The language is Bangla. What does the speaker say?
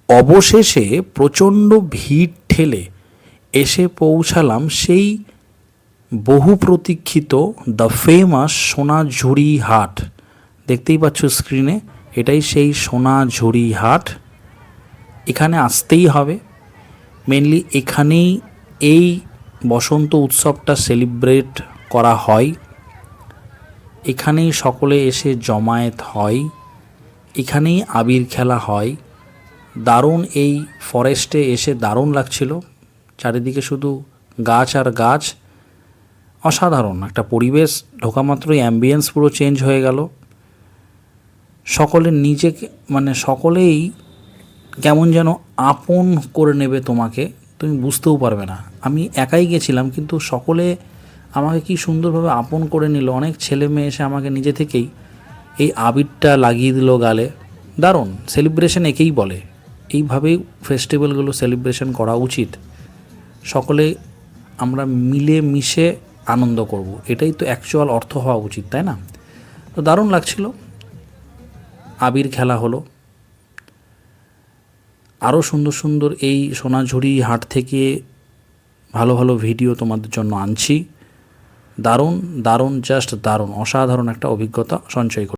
অবশেষে প্রচণ্ড ভিড় ঠেলে এসে পৌঁছালাম সেই বহু প্রতীক্ষিত দ্য ফেমাস সোনাঝুরি হাট। দেখতেই পাচ্ছ স্ক্রিনে, এটাই সেই সোনাঝুরি হাট। এখানে আসতেই হবে। মেনলি এখানেই এই বসন্ত উৎসবটা সেলিব্রেট করা হয়, এখানেই সকলে এসে জমায়েত হয়, এখানেই আবির খেলা হয়। দারুণ, এই ফরেস্টে এসে দারুণ লাগছিল। চারিদিকে শুধু গাছ আর গাছ, অসাধারণ একটা পরিবেশ। ঢোকা মাত্রই অ্যাম্বিয়েন্স পুরো চেঞ্জ হয়ে গেল। সকলে নিজেকে সকলেই কেমন যেন আপন করে নেবে তোমাকে, তুমি বুঝতেও পারবে না। আমি একাই গেছিলাম, কিন্তু সকলে আমাকে কি সুন্দরভাবে আপন করে নিল। অনেক ছেলে মেয়ে এসে আমাকে নিজে থেকেই এই আবিরটা লাগিয়ে দিল গালে। দারুণ সেলিব্রেশন একেই বলে। এইভাবেই ফেস্টিভ্যালগুলো সেলিব্রেশন করা উচিত। সকলে আমরা মিলে মিশে আনন্দ করব, এটাই তো অ্যাকচুয়াল অর্থ হওয়া উচিত, তাই না? তো দারুণ লাগছিল। আবির খেলা হলো। আরও সুন্দর সুন্দর এই সোনাঝুরি হাট থেকে ভালো ভালো ভিডিও তোমাদের জন্য আনছি। দারুণ দারুণ, জাস্ট দারুণ, অসাধারণ একটা অভিজ্ঞতা সঞ্চয়